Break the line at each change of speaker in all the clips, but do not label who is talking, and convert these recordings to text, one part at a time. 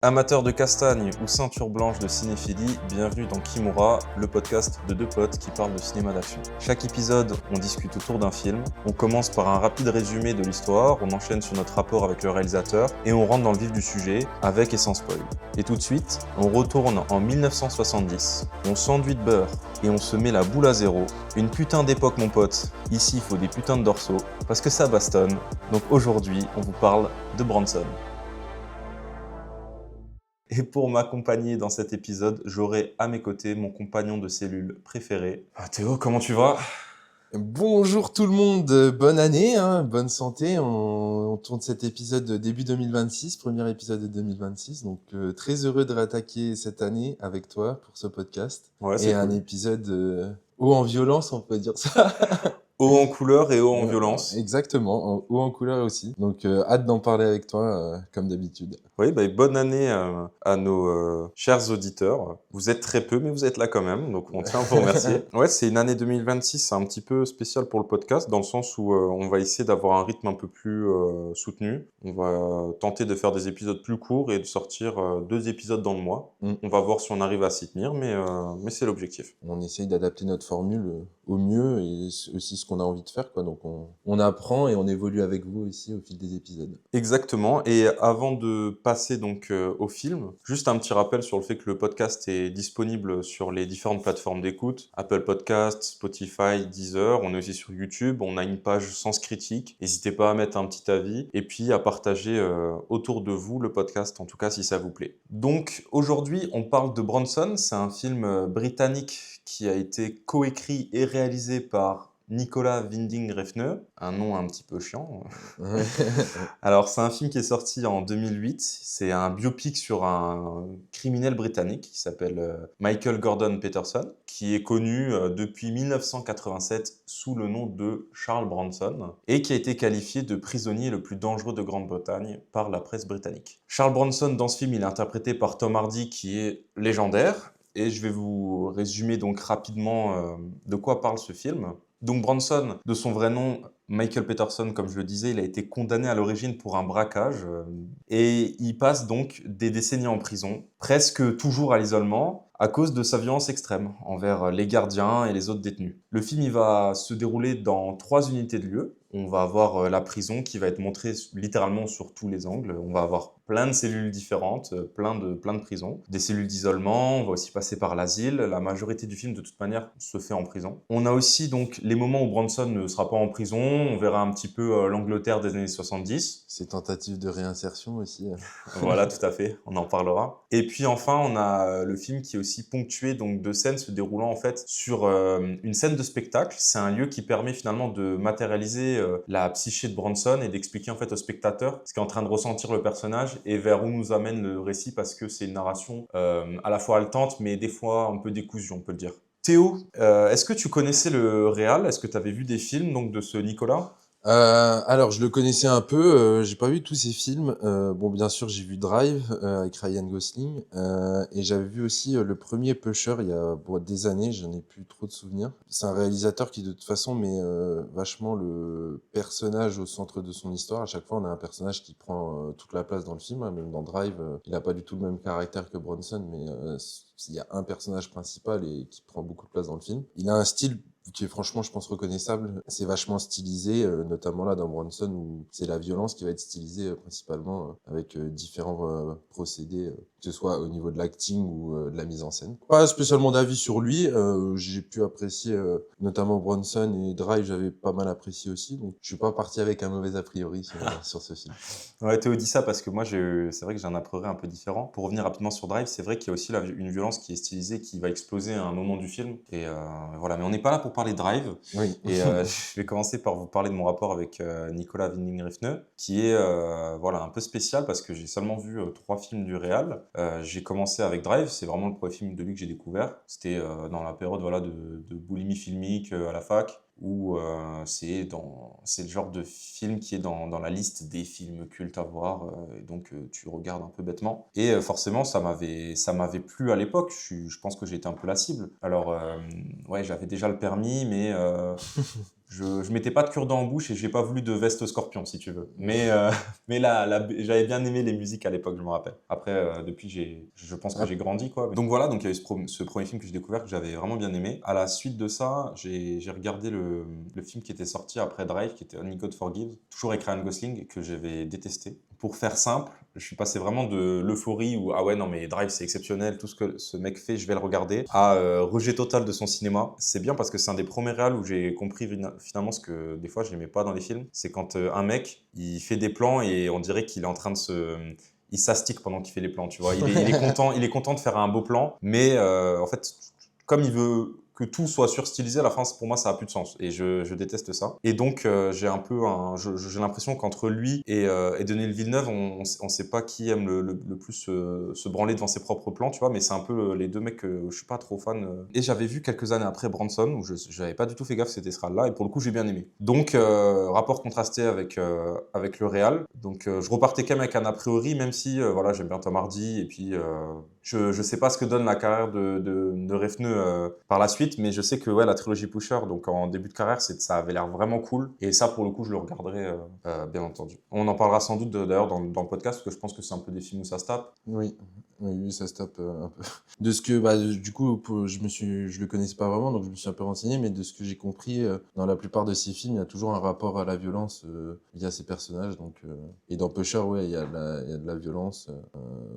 Amateurs de castagne ou ceinture blanche de cinéphilie, bienvenue dans Kimura, le podcast de deux potes qui parlent de cinéma d'action. Chaque épisode, on discute autour d'un film, on commence par un rapide résumé de l'histoire, on enchaîne sur notre rapport avec le réalisateur et on rentre dans le vif du sujet, avec et sans spoil. Et tout de suite, on retourne en 1970, on s'enduit de beurre et on se met la boule à zéro. Une putain d'époque mon pote, ici il faut des putains de dorsaux, parce que ça bastonne. Donc aujourd'hui, on vous parle de Bronson. Et pour m'accompagner dans cet épisode, j'aurai à mes côtés mon compagnon de cellule préféré. Ah, Théo, comment tu vas?
Bonjour tout le monde, bonne année, bonne santé. On tourne cet épisode de début 2026, premier épisode de 2026. Donc très heureux de réattaquer cette année avec toi pour ce podcast.
Ouais,
Et
c'est
un
cool.
épisode haut en violence, on peut dire ça.
Haut en couleur et haut en
Ouais,
violence.
exactement, haut en couleur aussi. Donc hâte d'en parler avec toi comme d'habitude.
Oui, bonne année à nos chers auditeurs. Vous êtes très peu, mais vous êtes là quand même, donc on tient à vous remercier. Ouais, c'est une année 2026, c'est un petit peu spécial pour le podcast, dans le sens où on va essayer d'avoir un rythme un peu plus soutenu. On va tenter de faire des épisodes plus courts et de sortir 2 épisodes dans le mois.
Mm.
On va voir si on arrive à s'y tenir, mais c'est l'objectif.
On essaye d'adapter notre formule au mieux et aussi ce qu'on a envie de faire, quoi. Donc on apprend et on évolue avec vous aussi au fil des épisodes.
Exactement. Et avant de passer donc au film, juste un petit rappel sur le fait que le podcast est disponible sur les différentes plateformes d'écoute, Apple Podcasts, Spotify, Deezer. On est aussi sur YouTube. On a une page Sens Critique. N'hésitez pas à mettre un petit avis et puis à partager autour de vous le podcast, en tout cas si ça vous plaît. Donc aujourd'hui, on parle de Bronson. C'est un film britannique qui a été coécrit et réalisé par Nicolas Winding Refn, un nom un petit peu chiant. Alors, c'est un film qui est sorti en 2008. C'est un biopic sur un criminel britannique qui s'appelle Michael Gordon Peterson, qui est connu depuis 1987 sous le nom de Charles Bronson et qui a été qualifié de prisonnier le plus dangereux de Grande-Bretagne par la presse britannique. Charles Bronson, dans ce film, il est interprété par Tom Hardy, qui est légendaire. Et je vais vous résumer donc rapidement de quoi parle ce film. Donc Bronson, de son vrai nom, Michael Peterson, comme je le disais, il a été condamné à l'origine pour un braquage et il passe donc des décennies en prison, presque toujours à l'isolement, à cause de sa violence extrême envers les gardiens et les autres détenus. Le film il va se dérouler dans 3 unités de lieu. On va avoir la prison qui va être montrée littéralement sur tous les angles. On va avoir plein de cellules différentes, plein de prisons. Des cellules d'isolement, on va aussi passer par l'asile. La majorité du film, de toute manière, se fait en prison. On a aussi donc les moments où Bronson ne sera pas en prison. On verra un petit peu l'Angleterre des années 70.
Ces tentatives de réinsertion aussi.
Voilà, tout à fait, on en parlera. Et puis enfin, on a le film qui est aussi ponctué donc de scènes se déroulant en fait sur une scène de spectacle. C'est un lieu qui permet finalement de matérialiser la psyché de Bronson et d'expliquer en fait au spectateur ce qu'est en train de ressentir le personnage et vers où nous amène le récit, parce que c'est une narration à la fois haletante mais des fois un peu décousue, on peut le dire. Théo, est-ce que tu connaissais le réal? Est-ce que tu avais vu des films donc de ce Nicolas?
Alors je le connaissais un peu, j'ai pas vu tous ses films. Bon, bien sûr, j'ai vu Drive avec Ryan Gosling, et j'avais vu aussi le premier Pusher il y a des années, j'en ai plus trop de souvenirs. C'est un réalisateur qui de toute façon met vachement le personnage au centre de son histoire. À chaque fois, on a un personnage qui prend toute la place dans le film, hein. Même dans Drive, il a pas du tout le même caractère que Bronson, mais il y a un personnage principal et qui prend beaucoup de place dans le film. Il a un style qui est franchement, je pense, reconnaissable. C'est vachement stylisé, notamment là dans Bronson, où c'est la violence qui va être stylisée principalement avec différents procédés, que ce soit au niveau de l'acting ou de la mise en scène. Pas spécialement d'avis sur lui, j'ai pu apprécier notamment Bronson et Drive, j'avais pas mal apprécié aussi, donc je suis pas parti avec un mauvais a priori sur ce film.
Ouais, Théo dit ça parce que moi, c'est vrai que j'ai un a priori un peu différent. Pour revenir rapidement sur Drive, c'est vrai qu'il y a aussi une violence qui est stylisée, qui va exploser à un moment du film. Et voilà, mais on n'est pas là pour parler de Drive.
Oui.
Et je vais commencer par vous parler de mon rapport avec Nicolas Winding Refn, qui est voilà, un peu spécial parce que j'ai seulement vu 3 films du réal. J'ai commencé avec Drive, c'est vraiment le premier film de lui que j'ai découvert. C'était dans la période voilà, de boulimie filmique à la fac, où c'est le genre de film qui est dans la liste des films cultes à voir, et donc tu regardes un peu bêtement. Et forcément, ça m'avait plu à l'époque. Je pense que j'ai été un peu la cible. Alors, ouais, j'avais déjà le permis, mais je mettais pas de cure-dent en bouche et j'ai pas voulu de veste scorpion, si tu veux. Mais j'avais bien aimé les musiques à l'époque, je me rappelle. Après, depuis, je pense que
Ah,
j'ai grandi, quoi. Donc voilà, donc il y a eu ce premier film que j'ai découvert que j'avais vraiment bien aimé. À la suite de ça, j'ai regardé le film qui était sorti après Drive, qui était Only God Forgives, toujours avec Ryan Gosling, que j'avais détesté. Pour faire simple, je suis passé vraiment de l'euphorie où ah ouais non mais Drive c'est exceptionnel, tout ce que ce mec fait je vais le regarder, à rejet total de son cinéma. C'est bien parce que c'est un des premiers réals où j'ai compris finalement ce que des fois je n'aimais pas dans les films, c'est quand un mec il fait des plans et on dirait qu'il est en train de il s'astique pendant qu'il fait les plans, tu vois. Il est content de faire un beau plan, mais en fait, comme il veut que tout soit surstylisé, à la fin, pour moi, ça a plus de sens. Et je déteste ça. Et donc, j'ai l'impression qu'entre lui et Denis Villeneuve, on sait pas qui aime le plus se branler devant ses propres plans, tu vois. Mais c'est un peu les deux mecs que je suis pas trop fan. Et j'avais vu quelques années après Bronson, où je n'avais pas du tout fait gaffe que c'était ce là et pour le coup, j'ai bien aimé. Donc, rapport contrasté avec le Real. Donc, je repartais quand même avec un a priori, même si, voilà, j'aime bien Tom Hardy. Et puis, je sais pas ce que donne la carrière de Refneux par la suite, mais je sais que ouais, la trilogie Pusher, donc en début de carrière, ça avait l'air vraiment cool. Et ça, pour le coup, je le regarderai, bien entendu. On en parlera sans doute d'ailleurs dans le podcast, parce que je pense que c'est un peu des films où ça se tape.
oui, oui, oui, ça se tape un peu. De ce que, bah, du coup, je le connaissais pas vraiment, donc je me suis un peu renseigné, mais de ce que j'ai compris, dans la plupart de ces films, il y a toujours un rapport à la violence via ces personnages. Donc, et dans Pusher, ouais, il y a de la violence,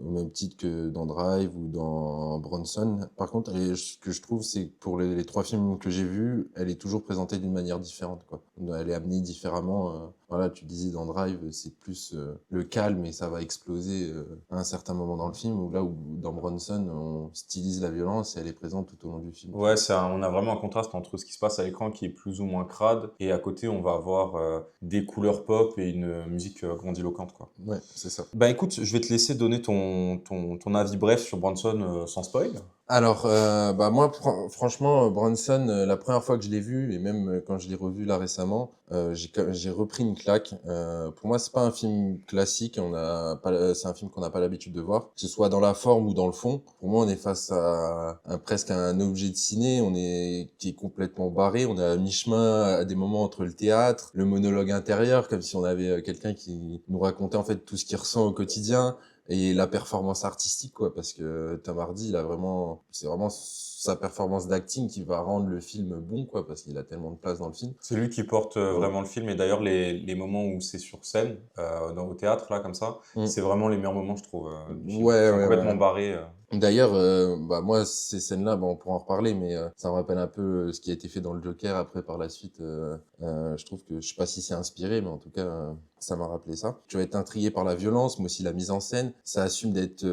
au même titre que dans Drive ou dans Bronson. Par contre, ce que je trouve, c'est que pour les trois films que j'ai vus, elle est toujours présentée d'une manière différente, quoi. Elle est amenée différemment. Voilà, tu disais dans Drive, c'est plus le calme et ça va exploser à un certain moment dans le film, ou là où dans Bronson, on stylise la violence et elle est présente tout au long du film.
Ouais, on a vraiment un contraste entre ce qui se passe à l'écran qui est plus ou moins crade, et à côté, on va avoir des couleurs pop et une musique grandiloquente, quoi.
Ouais, c'est ça.
Bah écoute, je vais te laisser donner ton avis bref sur Bronson sans spoil.
Alors, bah moi, franchement, Bronson, la première fois que je l'ai vu, et même quand je l'ai revu là récemment, j'ai repris une claque. Pour moi, c'est pas un film classique, c'est un film qu'on n'a pas l'habitude de voir, que ce soit dans la forme ou dans le fond. Pour moi, on est face à presque un objet de ciné, qui est complètement barré, on est à mi-chemin à des moments entre le théâtre, le monologue intérieur, comme si on avait quelqu'un qui nous racontait en fait tout ce qu'il ressent au quotidien et la performance artistique, quoi, parce que Tom Hardy c'est vraiment sa performance d'acting qui va rendre le film bon, quoi, parce qu'il a tellement de place dans le film.
C'est lui qui porte
Ouais.
vraiment le film, et d'ailleurs les moments où c'est sur scène, au théâtre, là, comme ça,
Mm.
c'est vraiment les meilleurs moments, je trouve, du film.
Ouais,
Enfin,
ouais,
complètement
ouais.
barré.
D'ailleurs, bah moi, ces scènes-là, bah, on pourra en reparler, mais ça me rappelle un peu ce qui a été fait dans le Joker après par la suite. Je trouve que, je sais pas si c'est inspiré, mais en tout cas, ça m'a rappelé ça. Tu vas être intrigué par la violence, mais aussi la mise en scène. Ça assume d'être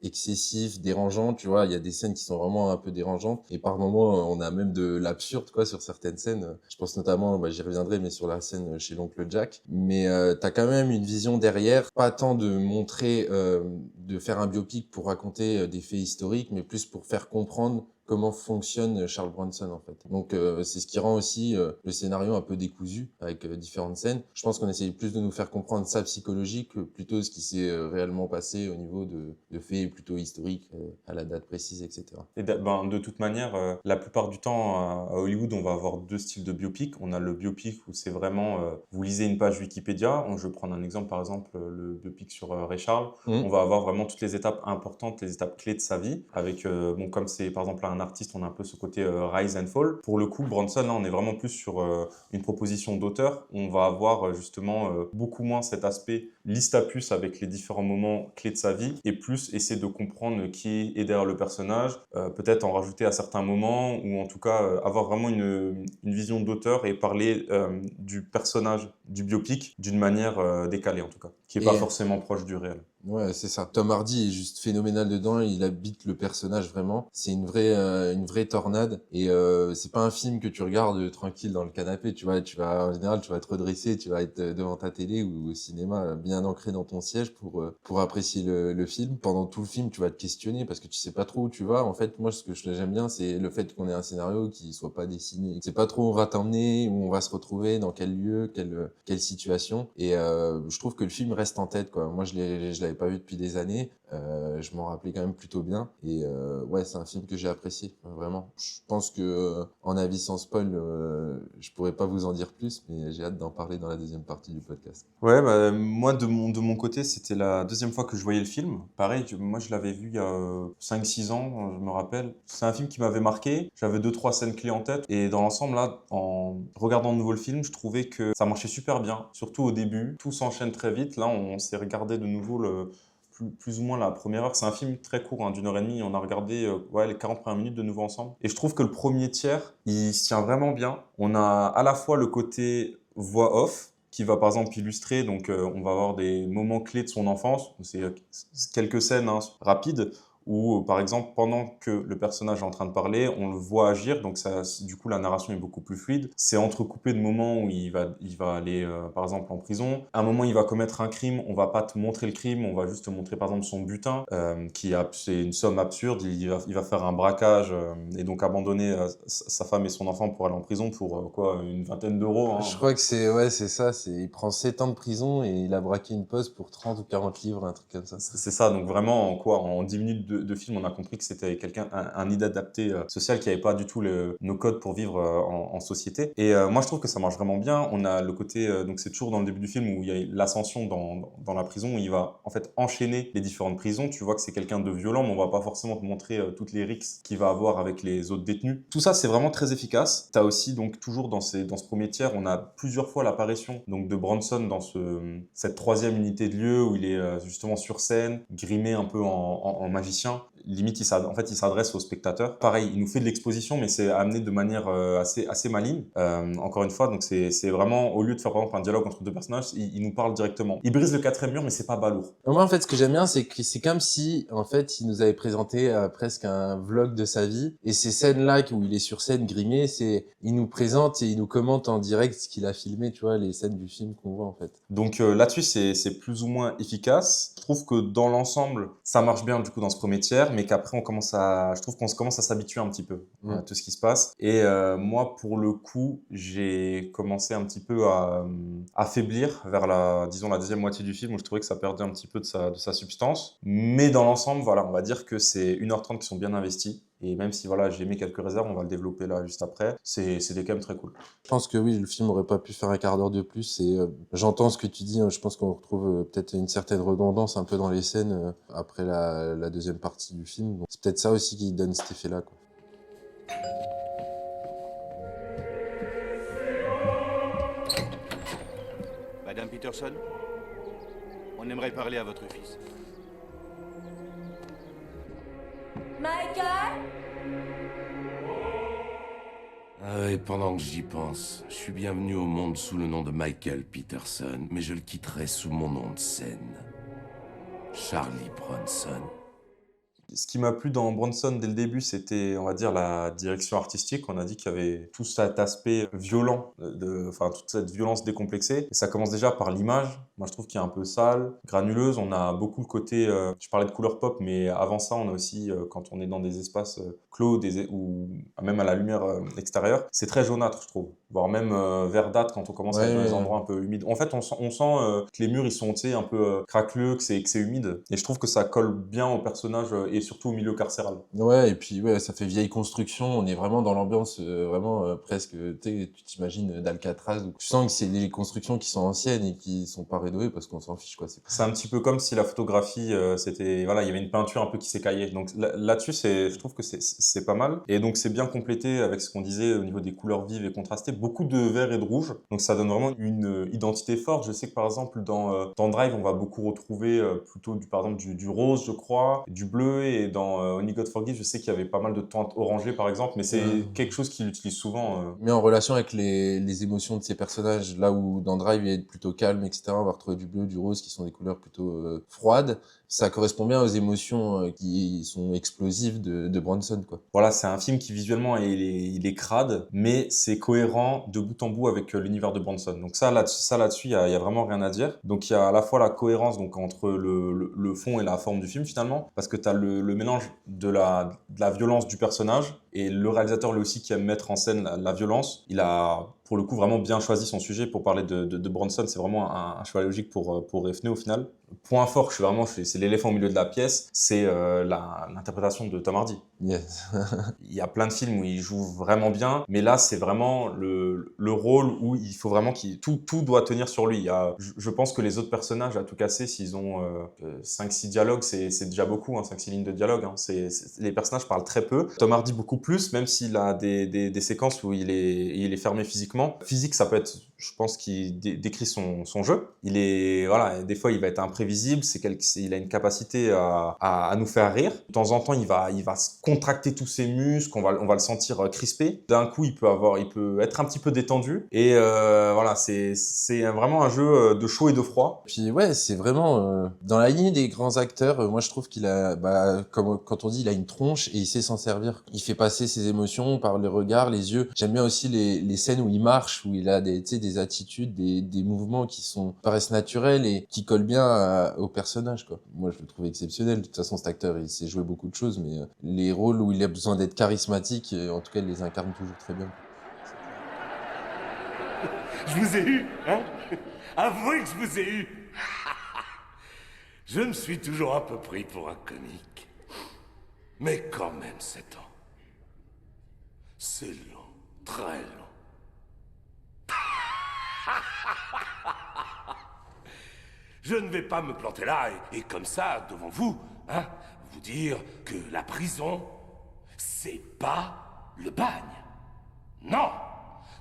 excessif, dérangeant, tu vois. Il y a des scènes qui sont vraiment un peu dérangeantes, et par moments, on a même de l'absurde, quoi, sur certaines scènes. Je pense notamment, bah, j'y reviendrai, mais sur la scène chez l'oncle Jack. Mais t'as quand même une vision derrière, pas tant de montrer, de faire un biopic pour raconter des faits historiques, mais plus pour faire comprendre comment fonctionne Charles Bronson, en fait. Donc c'est ce qui rend aussi le scénario un peu décousu avec différentes scènes. Je pense qu'on essaye plus de nous faire comprendre sa psychologie que plutôt ce qui s'est réellement passé au niveau de faits plutôt historiques à la date précise, etc.
Et de toute manière, la plupart du temps, à Hollywood, on va avoir deux styles de biopic. On a le biopic où c'est vraiment, vous lisez une page Wikipédia. Je vais prendre un exemple, par exemple, le biopic sur Ray Charles. On va avoir vraiment toutes les étapes importantes, les étapes clés de sa vie. Avec, bon, comme c'est par exemple un artiste, on a un peu ce côté rise and fall. Pour le coup, Bronson, là, on est vraiment plus sur une proposition d'auteur. On va avoir justement beaucoup moins cet aspect liste à puce avec les différents moments clés de sa vie, et plus essayer de comprendre qui est derrière le personnage, peut-être en rajouter à certains moments, ou en tout cas avoir vraiment une vision d'auteur et parler du personnage du biopic d'une manière décalée, en tout cas, qui n'est pas
Et
forcément proche du réel.
ouais, c'est ça. Tom Hardy est juste phénoménal dedans. Il habite le personnage vraiment. C'est une vraie tornade. Et c'est pas un film que tu regardes tranquille dans le canapé. En général, tu vas te redresser, tu vas être devant ta télé ou au cinéma, bien ancré dans ton siège pour apprécier le film. Pendant tout le film, tu vas te questionner parce que tu sais pas trop où tu vas. En fait, moi, ce que j'aime bien, c'est le fait qu'on ait un scénario qui soit pas dessiné. C'est pas trop où on va t'emmener, où on va se retrouver, dans quel lieu, quelle situation. Et je trouve que le film reste en tête, quoi. Moi, je l'avais pas vu depuis des années. Je m'en rappelais quand même plutôt bien. Et ouais, c'est un film que j'ai apprécié, vraiment. Je pense que en avis sans spoil, je pourrais pas vous en dire plus, mais j'ai hâte d'en parler dans la deuxième partie du podcast.
Ouais, bah, moi, de mon côté, c'était la deuxième fois que je voyais le film. Pareil, moi, je l'avais vu il y a 5-6 ans, je me rappelle. C'est un film qui m'avait marqué. J'avais deux, trois scènes clés en tête. Et dans l'ensemble, là, en regardant de nouveau le film, je trouvais que ça marchait super bien. Surtout au début. Tout s'enchaîne très vite. Là, on s'est regardé de nouveau plus ou moins la première heure. C'est un film très court, hein, d'1 h 30. On a regardé ouais, les 40 premières minutes de nouveau ensemble. Et je trouve que le premier tiers, il se tient vraiment bien. On a à la fois le côté voix off, qui va par exemple illustrer, donc on va avoir des moments clés de son enfance, c'est quelques scènes hein, rapides, où par exemple pendant que le personnage est en train de parler, on le voit agir, donc ça, du coup la narration est beaucoup plus fluide. C'est entrecoupé de moments où il va aller par exemple en prison. À un moment il va commettre un crime, on va pas te montrer le crime, on va juste te montrer par exemple son butin, c'est une somme absurde, il va faire un braquage et donc abandonner sa femme et son enfant pour aller en prison pour quoi, une vingtaine d'euros. Hein.
Je crois que ouais, c'est ça, il prend 7 ans de prison et il a braqué une poste pour 30 ou 40 livres, un truc comme ça.
C'est ça, donc vraiment, en 10 minutes de film, on a compris que c'était quelqu'un, un inadapté social qui n'avait pas du tout nos codes pour vivre en société. Et moi, je trouve que ça marche vraiment bien. On a le côté, donc c'est toujours dans le début du film où il y a l'ascension dans la prison, où il va en fait enchaîner les différentes prisons. Tu vois que c'est quelqu'un de violent, mais on va pas forcément te montrer toutes les rixes qu'il va avoir avec les autres détenus. Tout ça, c'est vraiment très efficace. Tu as aussi, donc toujours dans ce premier tiers, on a plusieurs fois l'apparition donc de Bronson dans cette troisième unité de lieu où il est justement sur scène, grimé un peu en magicien. Limite, en fait, il s'adresse aux spectateurs. Pareil, il nous fait de l'exposition, mais c'est amené de manière assez maligne. Encore une fois, donc c'est vraiment, au lieu de faire par exemple un dialogue entre deux personnages, il nous parle directement. Il brise le quatrième mur, mais c'est pas balourd.
Moi, en fait, ce que j'aime bien, c'est que c'est comme si, en fait, il nous avait présenté presque un vlog de sa vie. Et ces scènes-là où il est sur scène grimé, il nous présente et il nous commente en direct ce qu'il a filmé, tu vois, les scènes du film qu'on voit, en fait.
Donc là-dessus, c'est plus ou moins efficace. Je trouve que dans l'ensemble, ça marche bien du coup dans ce premier tiers, mais qu'après, je trouve qu'on commence à s'habituer un petit peu à tout ce qui se passe. Et moi, pour le coup, j'ai commencé un petit peu à affaiblir vers disons, la deuxième moitié du film où je trouvais que ça perdait un petit peu de sa substance. Mais dans l'ensemble, voilà, on va dire que c'est 1 h 30 qui sont bien investis. Et même si voilà, j'ai mis quelques réserves, on va le développer là juste après, c'était quand même très cool.
Je pense que oui, le film aurait pas pu faire un quart d'heure de plus. Et j'entends ce que tu dis, hein, je pense qu'on retrouve peut-être une certaine redondance un peu dans les scènes après la deuxième partie du film. Donc, c'est peut-être ça aussi qui donne cet effet-là, quoi.
Madame Peterson, on aimerait parler à votre fils.
Michael?
Ah, et pendant que j'y pense, je suis bienvenu au monde sous le nom de Michael Peterson, mais je le quitterai sous mon nom de scène. Charlie Bronson.
Ce qui m'a plu dans Bronson dès le début, c'était, on va dire, la direction artistique. On a dit qu'il y avait tout cet aspect violent, enfin, toute cette violence décomplexée. Et ça commence déjà par l'image. Moi, je trouve qu'il est un peu sale, granuleuse. On a beaucoup le côté, je parlais de couleur pop, mais avant ça, on a aussi, quand on est dans des espaces clos ou même à la lumière extérieure, c'est très jaunâtre, je trouve. Voire même verdâtre quand on commence à être dans les endroits un peu humides. En fait, on sent que les murs, ils sont, tu sais, un peu craqueleux, que c'est humide. Et je trouve que ça colle bien au personnage et surtout au milieu carcéral.
Ouais, et puis ouais, ça fait vieille construction. On est vraiment dans l'ambiance vraiment presque, tu t'imagines d'Alcatraz. Donc, tu sens que c'est des constructions qui sont anciennes et qui sont pas rénovées parce qu'on s'en fiche, quoi.
C'est un petit peu comme si la photographie, voilà, il y avait une peinture un peu qui s'écaillait. Donc là-dessus, je trouve que c'est pas mal. Et donc c'est bien complété avec ce qu'on disait au niveau des couleurs vives et contrastées, beaucoup de vert et de rouge. Donc ça donne vraiment une identité forte. Je sais que par exemple dans Drive, on va beaucoup retrouver plutôt par exemple du rose, je crois, du bleu. Et dans Only God Forgives, je sais qu'il y avait pas mal de teintes orangées par exemple, mais c'est quelque chose qu'il utilise souvent.
Mais en relation avec les émotions de ces personnages, là où dans Drive il est plutôt calme, etc., on va retrouver du bleu, du rose, qui sont des couleurs plutôt froides. Ça correspond bien aux émotions qui sont explosives de Bronson, quoi.
Voilà, c'est un film qui visuellement il est crade, mais c'est cohérent de bout en bout avec l'univers de Bronson. Donc ça là-dessus, il y a vraiment rien à dire. Donc il y a à la fois la cohérence donc entre le fond et la forme du film finalement, parce que tu as le mélange de la violence du personnage Et le réalisateur, lui aussi, qui aime mettre en scène la violence, il a, pour le coup, vraiment bien choisi son sujet pour parler de Bronson. C'est vraiment un choix logique pour Refn au final. Point fort, c'est l'éléphant au milieu de la pièce, c'est l'interprétation de Tom Hardy.
Yes.
Il y a plein de films où il joue vraiment bien, mais là, c'est vraiment le rôle où il faut vraiment tout doit tenir sur lui. Je pense que les autres personnages, à tout casser, s'ils ont 5-6 dialogues, c'est déjà beaucoup, hein, 5-6 lignes de dialogue. Hein. Les personnages parlent très peu. Tom Hardy beaucoup plus, même s'il a des séquences où il est fermé physiquement. Physique, ça peut être, je pense qu'il décrit son jeu. Voilà, des fois, il va être imprévisible, il a une capacité à nous faire rire. De temps en temps, il va se contracter tous ses muscles, on va le sentir crispé. D'un coup, il peut être un petit peu détendu. Et voilà, c'est vraiment un jeu de chaud et de froid.
Puis ouais, c'est vraiment dans la lignée des grands acteurs. Moi, je trouve qu'il a, comme quand on dit, il a une tronche et il sait s'en servir. Il fait passer ses émotions par le regard, les yeux. J'aime bien aussi les scènes où il marche, où il a des attitudes, des mouvements qui paraissent naturels et qui collent bien au personnage, quoi. Moi, je le trouve exceptionnel. De toute façon, cet acteur, il sait jouer beaucoup de choses, mais les rôles où il a besoin d'être charismatique, en tout cas, il les incarne toujours très bien.
Je vous ai eu, hein? Avouez que je vous ai eu. Je me suis toujours un peu pris pour un comique. Mais quand même, 7 ans. C'est long, très long. Je ne vais pas me planter là et comme ça, devant vous, hein, vous dire que la prison, c'est pas le bagne. Non!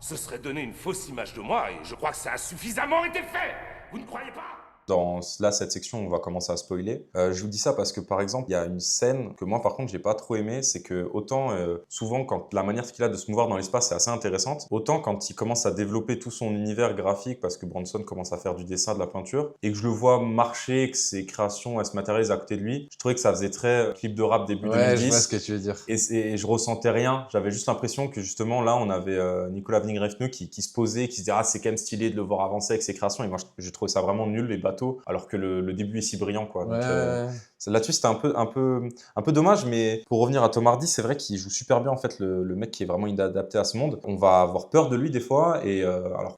Ce serait donner une fausse image de moi et je crois que ça a suffisamment été fait! Vous ne croyez pas?
Dans cette section, on va commencer à spoiler. Je vous dis ça parce que, par exemple, il y a une scène que moi, par contre, j'ai pas trop aimé. C'est que, autant, souvent, quand la manière qu'il a de se mouvoir dans l'espace, c'est assez intéressante, autant quand il commence à développer tout son univers graphique, parce que Bronson commence à faire du dessin, de la peinture, et que je le vois marcher, que ses créations, elles se matérialisent à côté de lui, je trouvais que ça faisait très clip de rap début
Ouais,
2010.
je vois ce que tu veux dire.
Et je ressentais rien. J'avais juste l'impression que, justement, là, on avait Nicolas Winding Refn qui se posait, qui se disait « Ah, c'est quand même stylé de le voir avancer avec ses créations ». Et moi, j'ai trouvé ça vraiment nul, les bateaux, alors que le début est si brillant, quoi. Donc,
Ouais.
là-dessus, c'était un peu dommage, mais pour revenir à Tom Hardy, c'est vrai qu'il joue super bien, en fait, le mec qui est vraiment inadapté à ce monde. On va avoir peur de lui des fois, et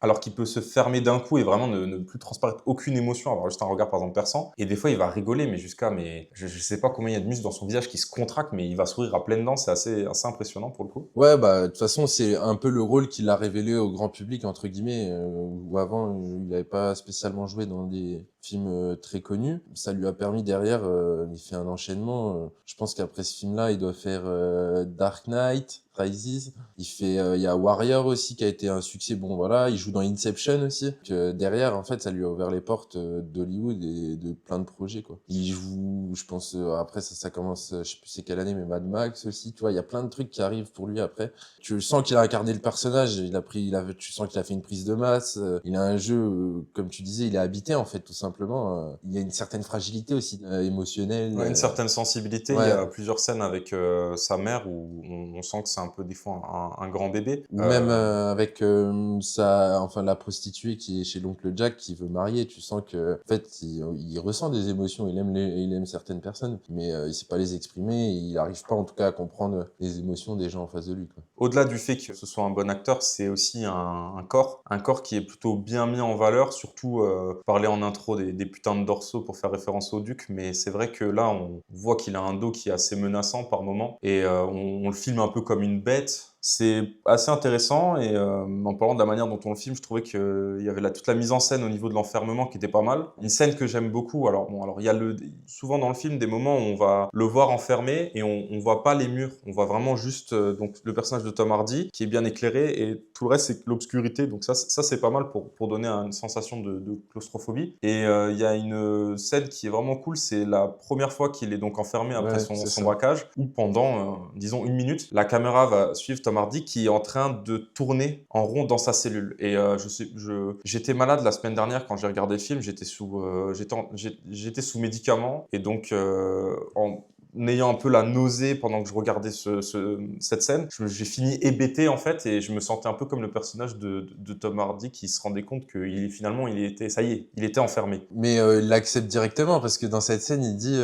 alors qu'il peut se fermer d'un coup et vraiment ne plus transparaître aucune émotion, avoir juste un regard, par exemple, perçant. Et des fois, il va rigoler, mais je sais pas combien il y a de muscles dans son visage qui se contractent, mais il va sourire à pleines dents, c'est assez impressionnant pour le coup.
Ouais, de toute façon, c'est un peu le rôle qu'il a révélé au grand public, entre guillemets, où avant, il n'avait pas spécialement joué dans des films très connus. Ça lui a permis derrière, il fait un enchaînement. Je pense qu'après ce film-là, il doit faire Dark Knight Rises. Il y a Warrior aussi qui a été un succès. Bon, voilà, il joue dans Inception aussi. Que derrière, en fait, ça lui a ouvert les portes d'Hollywood et de plein de projets, quoi. Il joue, je pense, après ça commence, je sais plus c'est quelle année, mais Mad Max aussi. Tu vois, il y a plein de trucs qui arrivent pour lui après. Tu sens qu'il a incarné le personnage. Tu sens qu'il a fait une prise de masse. Il a un jeu, comme tu disais, il est habité en fait, tout simplement. Il y a une certaine fragilité aussi émotionnelle.
Ouais, une certaine sensibilité.
Ouais.
Il y a plusieurs scènes avec sa mère où on sent que c'est un peu des fois un grand bébé.
Ou même avec la prostituée qui est chez l'oncle Jack qui veut marier, tu sens que en fait il ressent des émotions, il aime certaines personnes, mais il sait pas les exprimer, et il n'arrive pas en tout cas à comprendre les émotions des gens en face de lui, quoi.
Au-delà du fait que ce soit un bon acteur, c'est aussi un corps qui est plutôt bien mis en valeur, surtout parler en intro des putains de dorsaux pour faire référence au Duc, mais c'est vrai que là on voit qu'il a un dos qui est assez menaçant par moment, et on le filme un peu comme une bête. C'est assez intéressant, et en parlant de la manière dont on le filme, je trouvais qu'il y avait toute la mise en scène au niveau de l'enfermement qui était pas mal. Une scène que j'aime beaucoup, alors il y a souvent dans le film des moments où on va le voir enfermé et on voit pas les murs, on voit vraiment juste donc le personnage de Tom Hardy qui est bien éclairé, et tout le reste c'est l'obscurité, donc ça c'est pas mal pour donner une sensation de claustrophobie. Et il y a une scène qui est vraiment cool, c'est la première fois qu'il est donc enfermé après son braquage, où pendant disons 1 minute, la caméra va suivre Tom Hardy qui est en train de tourner en rond dans sa cellule. Et j'étais malade la semaine dernière quand j'ai regardé le film, j'étais sous médicaments, et donc ayant un peu la nausée pendant que je regardais cette scène, j'ai fini hébété en fait et je me sentais un peu comme le personnage de Tom Hardy qui se rendait compte que finalement ça y est, il était enfermé.
Mais il l'accepte directement parce que dans cette scène, il dit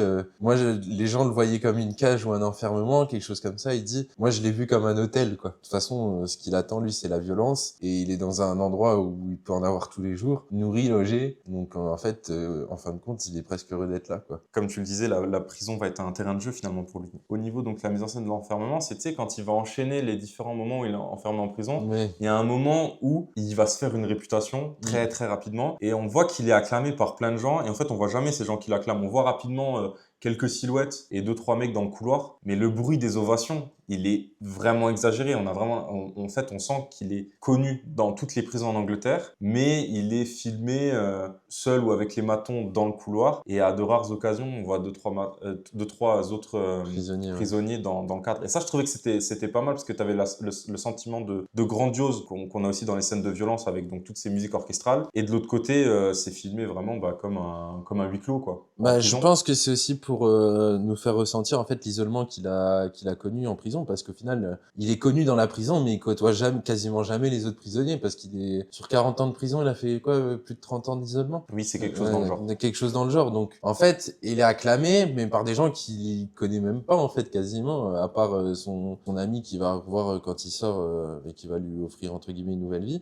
les gens le voyaient comme une cage ou un enfermement, quelque chose comme ça. Il dit moi je l'ai vu comme un hôtel quoi. De toute façon, ce qu'il attend lui c'est la violence et il est dans un endroit où il peut en avoir tous les jours, nourri, logé. Donc en fait, en fin de compte, il est presque heureux d'être là quoi.
Comme tu le disais, la prison va être un terrain de jeu finalement pour lui. Au niveau donc la mise en scène de l'enfermement, c'est tu sais quand il va enchaîner les différents moments où il est enfermé en prison,
Ouais.
il y a un moment où il va se faire une réputation très très rapidement et on voit qu'il est acclamé par plein de gens et en fait on voit jamais ces gens qui l'acclament. On voit rapidement quelques silhouettes et 2-3 mecs dans le couloir, mais le bruit des ovations, il est vraiment exagéré. En fait, on sent qu'il est connu dans toutes les prisons en Angleterre, mais il est filmé seul ou avec les matons dans le couloir. Et à de rares occasions, on voit 2-3 autres prisonniers dans le cadre. Et ça, je trouvais que c'était pas mal parce que tu avais le sentiment de grandiose qu'on a aussi dans les scènes de violence avec donc toutes ces musiques orchestrales. Et de l'autre côté, c'est filmé vraiment comme un huis clos, quoi.
Je pense que c'est aussi pour nous faire ressentir en fait l'isolement qu'il a connu en prison parce qu'au final il est connu dans la prison mais il côtoie quasiment jamais les autres prisonniers parce qu'il est sur 40 ans de prison, il a fait quoi plus de 30 ans d'isolement.
Oui, c'est quelque chose dans le genre.
Quelque chose dans le genre. Donc en fait, il est acclamé mais par des gens qu'il connaît même pas en fait quasiment à part son ami qui va revoir quand il sort et qui va lui offrir entre guillemets une nouvelle vie.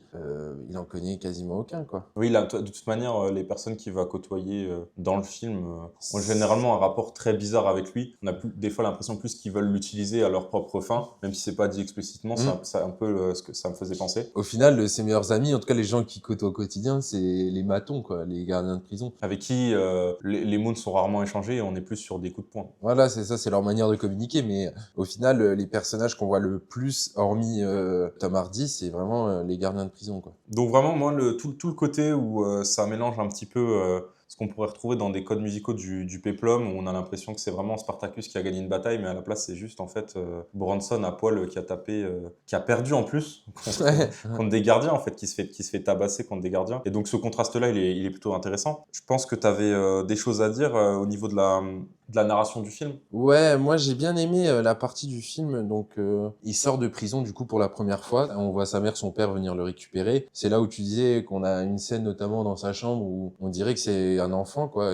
Il en connaît quasiment aucun quoi.
Oui, là, de toute manière, les personnes qu'il va côtoyer dans le film ont généralement un rapport très bizarre avec lui. On a des fois l'impression plus qu'ils veulent l'utiliser à leur propre fin, même si c'est pas dit explicitement, c'est un peu ce que ça me faisait penser.
Au final, ses meilleurs amis, en tout cas les gens qui côtoient au quotidien, c'est les matons, quoi, les gardiens de prison.
Avec qui les mots ne sont rarement échangés et on est plus sur des coups de poing.
Voilà, c'est ça, c'est leur manière de communiquer, mais au final, les personnages qu'on voit le plus, hormis Tom Hardy, c'est vraiment les gardiens de prison, quoi.
Donc vraiment, moi, tout le côté où ça mélange un petit peu ce qu'on pourrait retrouver dans des codes musicaux du péplum, où on a l'impression que c'est vraiment Spartacus qui a gagné une bataille, mais à la place, c'est juste en fait Bronson à poil qui a tapé, qui a perdu en plus contre des gardiens, en fait, qui se fait tabasser contre des gardiens. Et donc ce contraste-là, il est plutôt intéressant. Je pense que tu avais des choses à dire au niveau de la narration du film.
Ouais, moi j'ai bien aimé la partie du film. Donc il sort de prison du coup pour la première fois. On voit sa mère, son père venir le récupérer. C'est là où tu disais qu'on a une scène notamment dans sa chambre où on dirait que c'est un enfant quoi.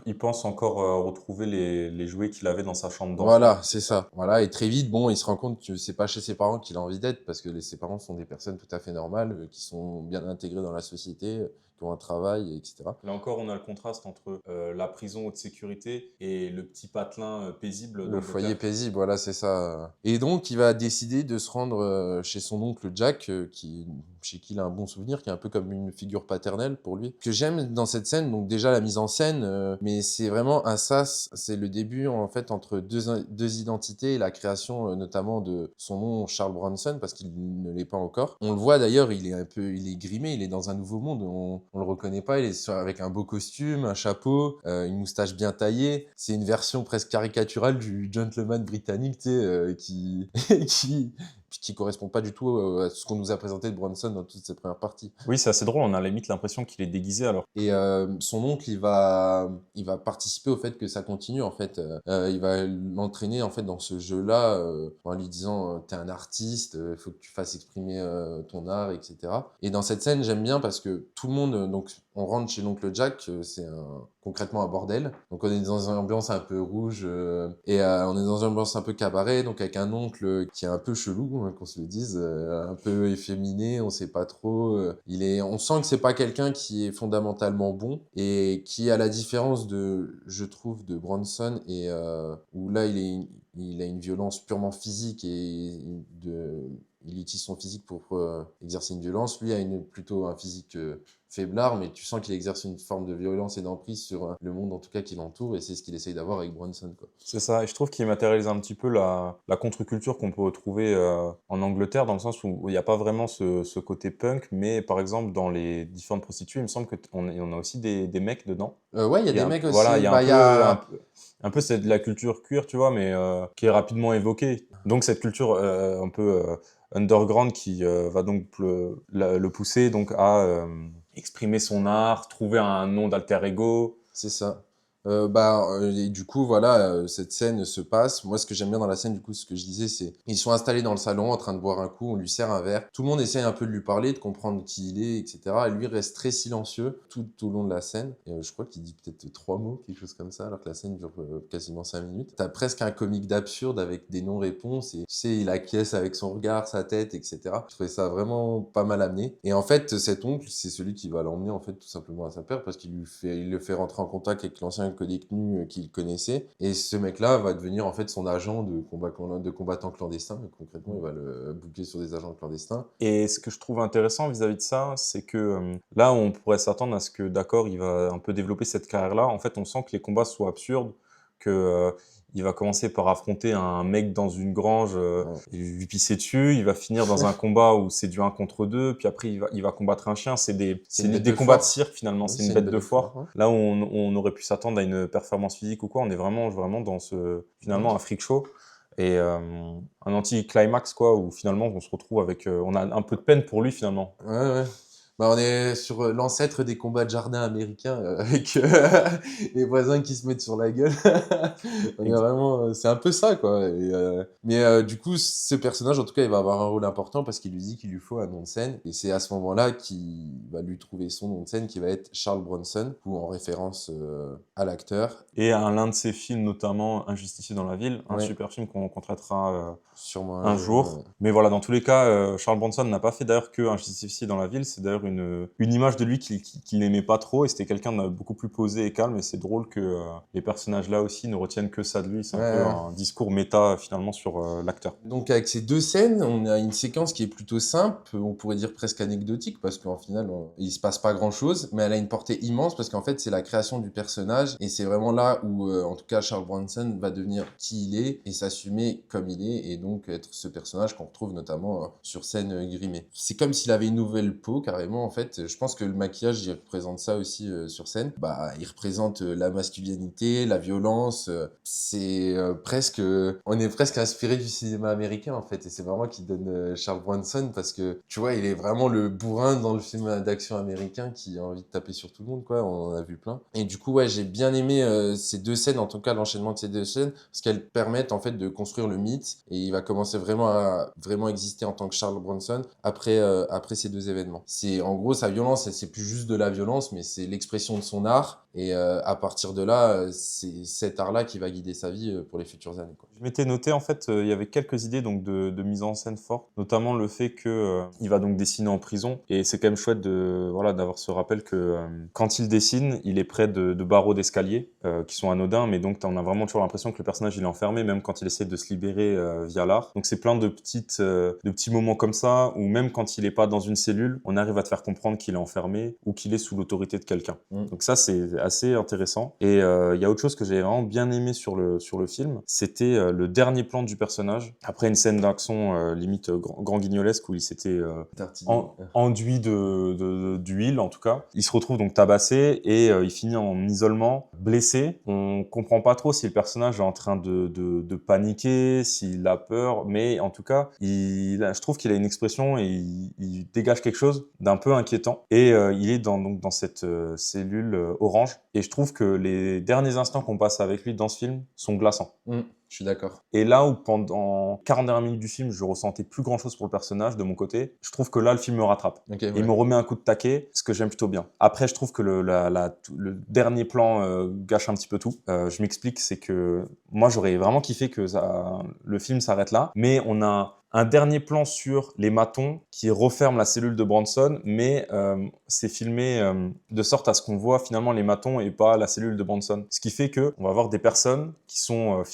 Il pense encore retrouver les jouets qu'il avait dans sa chambre d'enfant.
Voilà, c'est ça. Voilà, et très vite, bon, il se rend compte que c'est pas chez ses parents qu'il a envie d'être parce que ses parents sont des personnes tout à fait normales, qui sont bien intégrées dans la société, qui ont un travail, etc.
Là encore, on a le contraste entre la prison haute sécurité et le petit patelin paisible.
Le foyer paisible, voilà, c'est ça. Et donc, il va décider de se rendre chez son oncle Jack, chez qui il a un bon souvenir, qui est un peu comme une figure paternelle pour lui. Ce que j'aime dans cette scène, donc déjà la mise en scène, mais c'est vraiment un sas, c'est le début en fait entre deux identités et la création notamment de son nom Charles Bronson, parce qu'il ne l'est pas encore. On le voit d'ailleurs, il est grimé, il est dans un nouveau monde, on le reconnaît pas, il est avec un beau costume, un chapeau, une moustache bien taillée. C'est une version presque caricaturale du gentleman britannique, tu sais, qui correspond pas du tout à ce qu'on nous a présenté de Bronson dans toute cette première partie.
Oui, c'est assez drôle, on a limite l'impression qu'il est déguisé alors.
Et son oncle, il va participer au fait que ça continue en fait. Il va l'entraîner en fait dans ce jeu-là en lui disant t'es un artiste, il faut que tu fasses exprimer ton art, etc. Et dans cette scène, j'aime bien parce que tout le monde, donc on rentre chez l'oncle Jack, c'est concrètement un bordel. Donc on est dans une ambiance un peu rouge et on est dans une ambiance un peu cabaret, donc avec un oncle qui est un peu chelou, qu'on se le dise, un peu efféminé, on sait pas trop. On sent que c'est pas quelqu'un qui est fondamentalement bon et qui, à la différence je trouve, de Bronson et où là il a une violence purement physique et il utilise son physique pour exercer une violence. Lui a plutôt un physique faiblard, mais tu sens qu'il exerce une forme de violence et d'emprise sur le monde en tout cas qui l'entoure, et c'est ce qu'il essaye d'avoir avec Bronson, quoi.
C'est ça, et je trouve qu'il matérialise un petit peu la contre-culture qu'on peut retrouver en Angleterre, dans le sens où il n'y a pas vraiment ce côté punk, mais par exemple dans les différentes prostituées, il me semble qu'on a aussi des mecs dedans.
Ouais, il y a des mecs aussi.
Voilà, il y a un peu c'est de la culture queer, tu vois, mais qui est rapidement évoquée. Donc cette culture un peu underground qui va donc le pousser donc à exprimer son art, trouver un nom d'alter ego.
C'est ça. Et du coup, voilà, cette scène se passe. Moi, ce que j'aime bien dans la scène, du coup, ce que je disais, c'est ils sont installés dans le salon en train de boire un coup, on lui sert un verre. Tout le monde essaye un peu de lui parler, de comprendre qui il est, etc. Et lui reste très silencieux tout au long de la scène. Et je crois qu'il dit peut-être 3 mots, quelque chose comme ça, alors que la scène dure quasiment 5 minutes. T'as presque un comique d'absurde avec des non-réponses. Et tu sais, il acquiesce avec son regard, sa tête, etc. Je trouvais ça vraiment pas mal amené. Et en fait, cet oncle, c'est celui qui va l'emmener, en fait, tout simplement à sa père, parce qu'il il le fait rentrer en contact avec l'ancien co-détenu qu'il connaissait. Et ce mec-là va devenir en fait son agent de combattant clandestin. Et concrètement, il va le booker sur des agents clandestins.
Et ce que je trouve intéressant vis-à-vis de ça, c'est que là où on pourrait s'attendre à ce que, d'accord, il va un peu développer cette carrière-là, en fait, on sent que les combats soient absurdes, que il va commencer par affronter un mec dans une grange, lui pisser dessus, il va finir dans un combat où c'est du 1 contre 2, puis après il va combattre un chien, c'est
une bête
des
de
combats de
foire.
cirque finalement,
Oui,
c'est une bête de foire.
ouais.
Là où on aurait pu s'attendre à une performance physique ou quoi, on est vraiment dans finalement un freak show. Et un anti-climax, quoi, où finalement on se retrouve avec. On a un peu de peine pour lui finalement.
Ouais. Bah, on est sur l'ancêtre des combats de jardin américains avec les voisins qui se mettent sur la gueule. On est vraiment, c'est un peu ça, quoi. Du coup, ce personnage, en tout cas, il va avoir un rôle important parce qu'il lui dit qu'il lui faut un nom de scène. Et c'est à ce moment-là qu'il va lui trouver son nom de scène qui va être Charles Bronson, ou en référence à l'acteur.
Et l'un de ses films, notamment Injustifié dans la ville, un
Ouais.
super film qu'on traitera
Sûrement
un jour. Mais voilà, dans tous les cas, Charles Bronson n'a pas fait d'ailleurs que Injustifié dans la ville. C'est d'ailleurs une image de lui qu'il n'aimait pas trop. Et c'était quelqu'un de beaucoup plus posé et calme. Et c'est drôle que les personnages là aussi ne retiennent que ça de lui. C'est un peu un discours méta finalement sur l'acteur.
Donc avec ces deux scènes, on a une séquence qui est plutôt simple, on pourrait dire presque anecdotique, parce qu'en final, il se passe pas grand-chose, mais elle a une portée immense, parce qu'en fait, c'est la création du personnage, et c'est vraiment là où, en tout cas, Charles Bronson va devenir qui il est, et s'assumer comme il est, et donc être ce personnage qu'on retrouve notamment sur scène grimée. C'est comme s'il avait une nouvelle peau, carrément, en fait. Je pense que le maquillage, il représente ça aussi sur scène. Bah, il représente la masculinité, la violence, c'est presque... on est presque inspiré du cinéma américain, en fait, et c'est vraiment qui donne Charles Bronson, parce que, tu vois, il est vraiment le bourrin dans le film d'action américain qui a envie de taper sur tout le monde, quoi, on en a vu plein. Et du coup, ouais, j'ai bien aimé ces deux scènes, en tout cas l'enchaînement de ces deux scènes, parce qu'elles permettent, en fait, de construire le mythe, et il va commencer vraiment à exister en tant que Charles Bronson après ces deux événements. C'est, en gros, sa violence, c'est plus juste de la violence, mais c'est l'expression de son art, et à partir de là, c'est cet art-là qui va guider sa vie pour les futures années, quoi.
Je m'étais noté, en fait, il y avait quelques idées donc, de mise en scène forte, notamment le fait qu'il va donc dessiner en prison. Et c'est quand même chouette d'avoir ce rappel que quand il dessine, il est près de barreaux d'escalier qui sont anodins, mais donc on a vraiment toujours l'impression que le personnage il est enfermé, même quand il essaie de se libérer via l'art. Donc c'est plein de petits moments comme ça, où même quand il n'est pas dans une cellule, on arrive à te faire comprendre qu'il est enfermé ou qu'il est sous l'autorité de quelqu'un. Donc ça, c'est assez intéressant. Et il y a autre chose que j'avais vraiment bien aimé sur le film, c'était le dernier plan du personnage, après une scène d'action limite grand guignolesque où il s'était enduit d'huile en tout cas. Il se retrouve donc tabassé et il finit en isolement, blessé. On comprend pas trop si le personnage est en train de paniquer, s'il a peur, mais en tout cas, je trouve qu'il a une expression et il dégage quelque chose d'un peu inquiétant. Et il est dans cette cellule orange. Et je trouve que les derniers instants qu'on passe avec lui dans ce film sont glaçants.
Je suis d'accord.
Et là où pendant 40 dernières minutes du film, je ressentais plus grand chose pour le personnage de mon côté, je trouve que là, le film me rattrape.
Okay,
et il me remet un coup de taquet, ce que j'aime plutôt bien. Après, je trouve que le dernier plan gâche un petit peu tout. Je m'explique, c'est que moi, j'aurais vraiment kiffé que le film s'arrête là, mais on a un dernier plan sur les matons qui referment la cellule de Bronson, mais c'est filmé de sorte à ce qu'on voit finalement les matons et pas la cellule de Bronson. Ce qui fait qu'on va avoir des personnes qui sont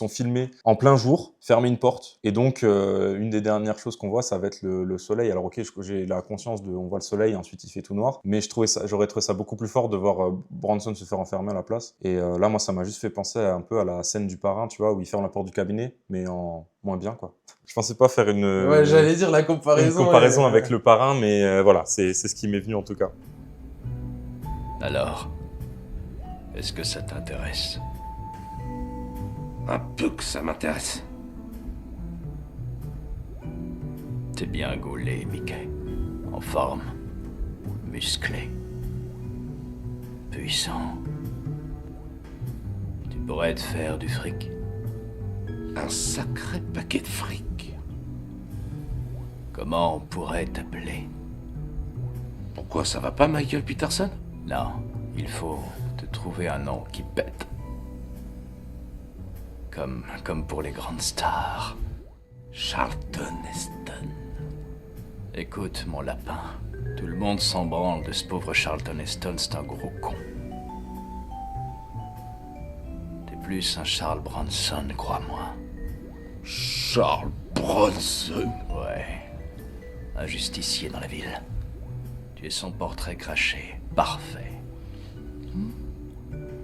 filmées en plein jour, fermer une porte. Et donc, une des dernières choses qu'on voit, ça va être le soleil. Alors ok, j'ai la conscience on voit le soleil, et ensuite il fait tout noir, mais j'aurais trouvé ça beaucoup plus fort de voir Bronson se faire enfermer à la place. Et là, moi, ça m'a juste fait penser un peu à la scène du parrain, tu vois, où il ferme la porte du cabinet, mais en moins bien, quoi. Je pensais pas faire
Ouais, j'allais dire la comparaison.
Une comparaison avec le parrain, mais voilà, c'est ce qui m'est venu en tout cas.
Alors, est-ce que ça t'intéresse?
Un peu que ça m'intéresse.
T'es bien gaulé, Mickey. En forme. Musclé. Puissant. pourrait te faire du fric.
Un sacré paquet de fric.
Comment on pourrait t'appeler?
Pourquoi ça va pas, Michael Peterson?
Non, il faut te trouver un nom qui pète. Comme pour les grandes stars.
Charlton Heston.
Écoute, mon lapin, tout le monde s'en branle de ce pauvre Charlton Heston, c'est un gros con. T'es plus un Charles Bronson, crois-moi.
Charles Bronson?
Ouais, un justicier dans la ville. Tu es son portrait craché, parfait.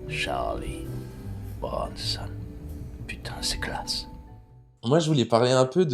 Charlie Bronson. Putain, c'est classe.
Moi, je voulais parler un peu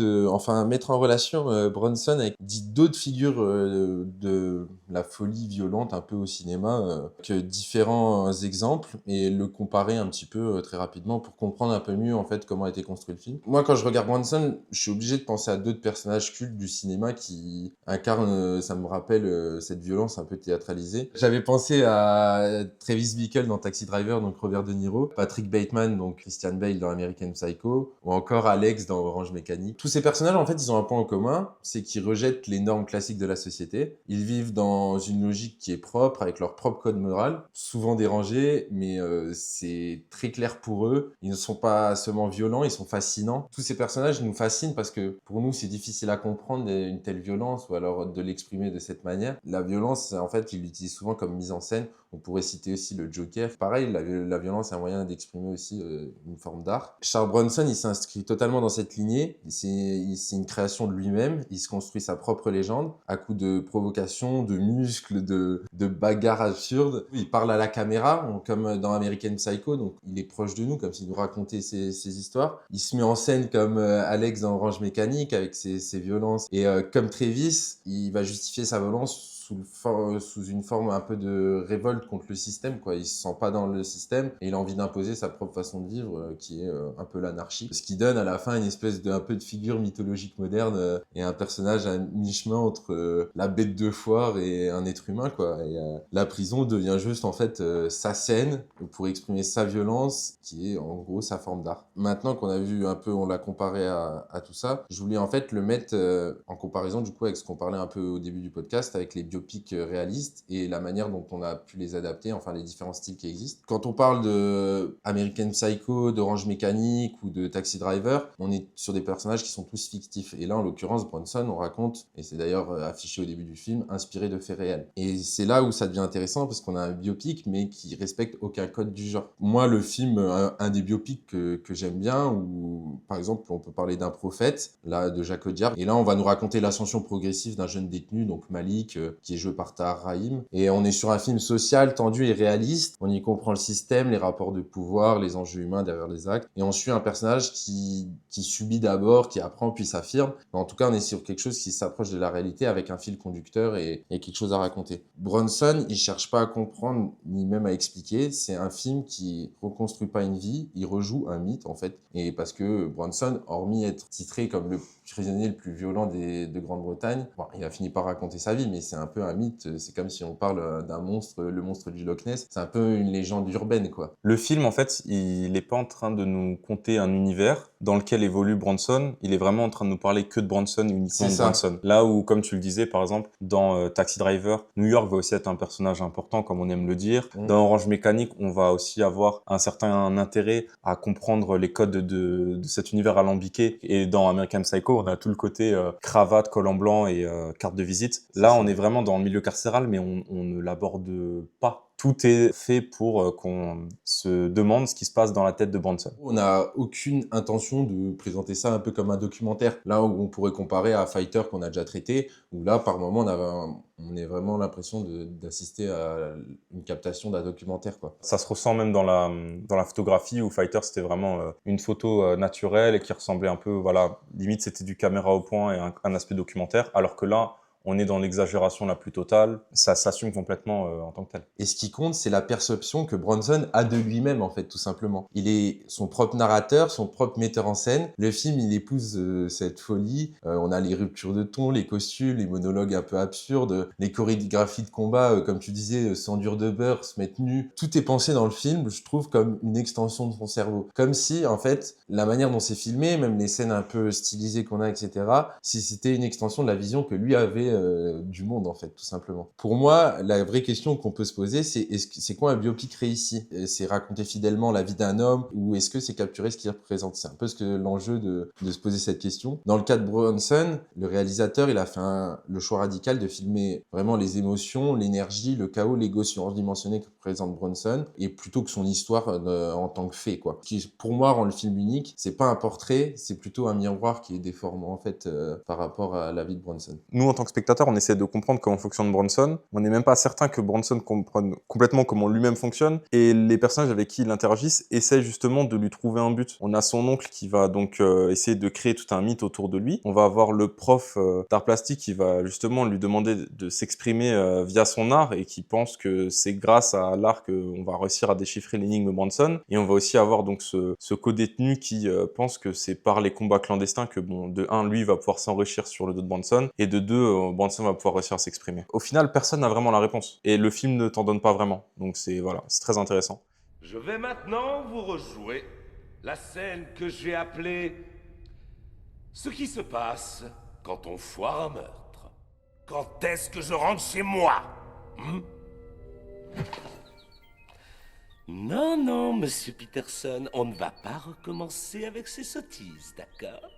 mettre en relation Bronson avec d'autres figures de la folie violente un peu au cinéma, que différents exemples, et le comparer un petit peu très rapidement pour comprendre un peu mieux en fait comment a été construit le film. Moi, quand je regarde Bronson, je suis obligé de penser à d'autres personnages cultes du cinéma qui incarnent, ça me rappelle cette violence un peu théâtralisée. J'avais pensé à Travis Bickle dans Taxi Driver, donc Robert De Niro, Patrick Bateman, donc Christian Bale dans American Psycho, ou encore Alex dans Orange Mécanique. Tous ces personnages, en fait, ils ont un point en commun, c'est qu'ils rejettent les normes classiques de la société. Ils vivent dans une logique qui est propre, avec leur propre code moral, souvent dérangé, mais c'est très clair pour eux. Ils ne sont pas seulement violents, ils sont fascinants. Tous ces personnages nous fascinent parce que pour nous, c'est difficile à comprendre une telle violence ou alors de l'exprimer de cette manière. La violence, en fait, ils l'utilisent souvent comme mise en scène. On pourrait citer aussi le Joker. Pareil, la violence est un moyen d'exprimer aussi une forme d'art. Charles Bronson, il s'inscrit totalement dans cette lignée. C'est une création de lui-même. Il se construit sa propre légende à coup de provocation, de muscles, de bagarres absurdes. Il parle à la caméra, comme dans American Psycho, donc il est proche de nous, comme s'il nous racontait ses histoires. Il se met en scène comme Alex dans Orange Mécanique, avec ses violences. Et comme Travis, il va justifier sa violence sous une forme un peu de révolte contre le système, quoi. Il se sent pas dans le système et il a envie d'imposer sa propre façon de vivre, qui est un peu l'anarchie. Ce qui donne à la fin une espèce un peu de figure mythologique moderne et un personnage à mi-chemin entre la bête de foire et un être humain, quoi. Et la prison devient juste en fait sa scène pour exprimer sa violence, qui est en gros sa forme d'art. Maintenant qu'on a vu un peu, on l'a comparé à tout ça, je voulais en fait le mettre en comparaison du coup avec ce qu'on parlait un peu au début du podcast, avec les biopics réalistes et la manière dont on a pu les adapter, enfin les différents styles qui existent. Quand on parle de American Psycho, d'Orange Mécanique ou de Taxi Driver, on est sur des personnages qui sont tous fictifs. Et là, en l'occurrence, Bronson, on raconte, et c'est d'ailleurs affiché au début du film, inspiré de faits réels. Et c'est là où ça devient intéressant parce qu'on a un biopic mais qui respecte aucun code du genre. Moi, le film, un des biopics que j'aime bien, où par exemple, on peut parler d'un prophète, là, de Jacques Audiard, et là, on va nous raconter l'ascension progressive d'un jeune détenu, donc Malik, qui est joué par Tahar Rahim. Et on est sur un film social, tendu et réaliste. On y comprend le système, les rapports de pouvoir, les enjeux humains derrière les actes. Et on suit un personnage qui subit d'abord, qui apprend puis s'affirme. Mais en tout cas, on est sur quelque chose qui s'approche de la réalité avec un fil conducteur et quelque chose à raconter. Bronson, il cherche pas à comprendre ni même à expliquer. C'est un film qui reconstruit pas une vie, il rejoue un mythe en fait. Et parce que Bronson, hormis être titré comme le prisonnier le plus violent de Grande-Bretagne, bon, il a fini par raconter sa vie, mais c'est un peu un mythe. C'est comme si on parle d'un monstre, le monstre du Loch Ness. C'est un peu une légende urbaine, quoi.
Le film, en fait, il n'est pas en train de nous conter un univers dans lequel évolue Bronson. Il est vraiment en train de nous parler que de Bronson et uniquement de Bronson. Là où, comme tu le disais, par exemple, dans Taxi Driver, New York va aussi être un personnage important, comme on aime le dire. Dans Orange Mécanique, on va aussi avoir un certain intérêt à comprendre les codes de cet univers alambiqué. Et dans American Psycho, on a tout le côté cravate, col en blanc et carte de visite. Là, on est vraiment dans le milieu carcéral, mais on ne l'aborde pas. Tout est fait pour qu'on se demande ce qui se passe dans la tête de Bronson.
On n'a aucune intention de présenter ça un peu comme un documentaire. Là où on pourrait comparer à Fighter qu'on a déjà traité, où là, par moment, on a vraiment l'impression d'assister à une captation d'un documentaire, quoi.
Ça se ressent même dans la photographie, où Fighter, c'était vraiment une photo naturelle et qui ressemblait un peu, voilà, limite c'était du caméra au point et un aspect documentaire, alors que là, on est dans l'exagération la plus totale, ça s'assume complètement en tant que tel.
Et ce qui compte, c'est la perception que Bronson a de lui-même, en fait, tout simplement. Il est son propre narrateur, son propre metteur en scène. Le film, il épouse cette folie. On a les ruptures de ton, les costumes, les monologues un peu absurdes, les chorégraphies de combat, comme tu disais, sans dur de beurre, se mettre nu. Tout est pensé dans le film, je trouve, comme une extension de son cerveau. Comme si, en fait, la manière dont c'est filmé, même les scènes un peu stylisées qu'on a, etc., si c'était une extension de la vision que lui avait du monde, en fait, tout simplement. Pour moi, la vraie question qu'on peut se poser, c'est quoi un biopic réussi? C'est raconter fidèlement la vie d'un homme ou est-ce que c'est capturer ce qu'il représente? C'est un peu l'enjeu de se poser cette question. Dans le cas de Bronson, le réalisateur, il a fait le choix radical de filmer vraiment les émotions, l'énergie, le chaos, l'ego surdimensionné que représente Bronson, et plutôt que son histoire en tant que fait, quoi. Qui, pour moi, rend le film unique. C'est pas un portrait, c'est plutôt un miroir qui est déformant, en fait, par rapport à la vie de Bronson.
Nous, en tant que spectateurs, on essaie de comprendre comment fonctionne Bronson. On n'est même pas certain que Bronson comprenne complètement comment lui-même fonctionne. Et les personnages avec qui il interagisse essayent justement de lui trouver un but. On a son oncle qui va donc essayer de créer tout un mythe autour de lui. On va avoir le prof d'art plastique qui va justement lui demander de s'exprimer via son art et qui pense que c'est grâce à l'art qu'on va réussir à déchiffrer l'énigme Bronson. Et on va aussi avoir donc ce co-détenu qui pense que c'est par les combats clandestins que, bon, de un, lui va pouvoir s'enrichir sur le dos de Bronson, et de deux, Bronson va pouvoir réussir à s'exprimer. Au final, personne n'a vraiment la réponse. Et le film ne t'en donne pas vraiment. Donc c'est très intéressant.
Je vais maintenant vous rejouer la scène que j'ai appelée ce qui se passe quand on foire un meurtre. Quand est-ce que je rentre chez moi? Non, non, monsieur Peterson, on ne va pas recommencer avec ces sottises, d'accord?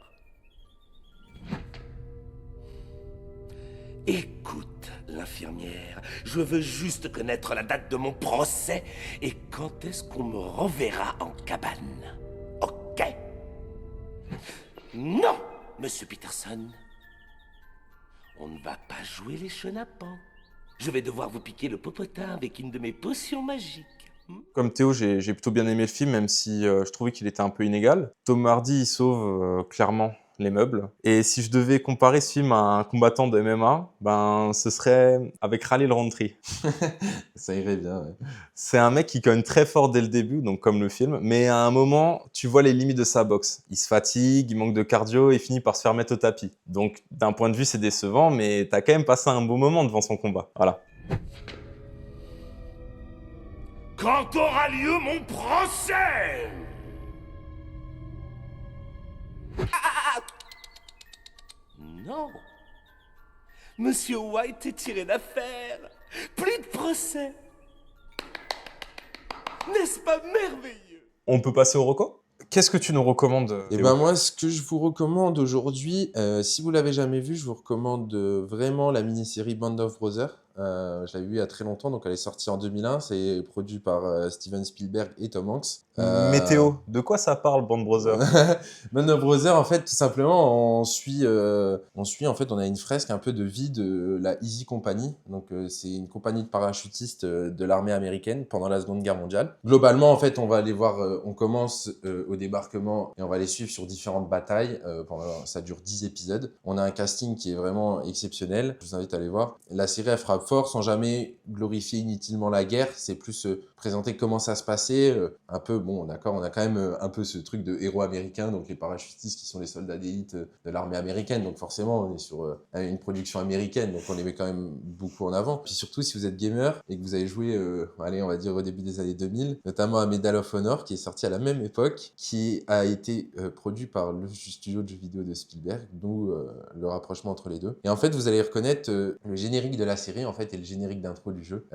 Écoute, l'infirmière, je veux juste connaître la date de mon procès et quand est-ce qu'on me renverra en cabane. Ok? Non, monsieur Peterson. On ne va pas jouer les chenapans. Je vais devoir vous piquer le popotin avec une de mes potions magiques.
Comme Théo, j'ai plutôt bien aimé le film, même si je trouvais qu'il était un peu inégal. Tom Hardy, il sauve clairement les meubles. Et si je devais comparer ce film à un combattant de MMA, ben ce serait avec Khalil Rountree.
Ça irait bien, ouais.
C'est un mec qui cogne très fort dès le début, donc comme le film, mais à un moment, tu vois les limites de sa boxe. Il se fatigue, il manque de cardio et finit par se faire mettre au tapis. Donc d'un point de vue, c'est décevant, mais t'as quand même passé un beau moment devant son combat. Voilà.
Quand aura lieu mon procès? Non. Monsieur White est tiré d'affaire. Plus de procès. N'est-ce pas merveilleux?
On peut passer au reco? Qu'est-ce que tu nous recommandes,
Et
Théo?
ben moi, ce que je vous recommande aujourd'hui, si vous l'avez jamais vu, je vous recommande vraiment la mini-série Band of Brothers. Je l'avais vu il y a très longtemps, donc elle est sortie en 2001. C'est produit par Steven Spielberg et Tom Hanks.
Météo, de quoi ça parle, Band Brothers?
Band of Brothers, en fait, tout simplement, on suit, en fait, on a une fresque un peu de vie de la Easy Company. Donc, c'est une compagnie de parachutistes de l'armée américaine pendant la Seconde Guerre mondiale. Globalement, en fait, on va aller voir, on commence au débarquement et on va les suivre sur différentes batailles. Ça dure 10 épisodes. On a un casting qui est vraiment exceptionnel. Je vous invite à aller voir. La série, elle frappe fort sans jamais glorifier inutilement la guerre. C'est plus présenter comment ça se passait. Un peu, bon, d'accord, on a quand même un peu ce truc de héros américains, donc les parachutistes qui sont les soldats d'élite de l'armée américaine. Donc forcément, on est sur une production américaine, donc on les met quand même beaucoup en avant. Puis surtout, si vous êtes gamer et que vous avez joué, allez, on va dire au début des années 2000, notamment à Medal of Honor, qui est sorti à la même époque, qui a été produit par le studio de jeux vidéo de Spielberg, d'où le rapprochement entre les deux. Et en fait, vous allez reconnaître le générique de la série, en fait, et le générique d'intro du jeu.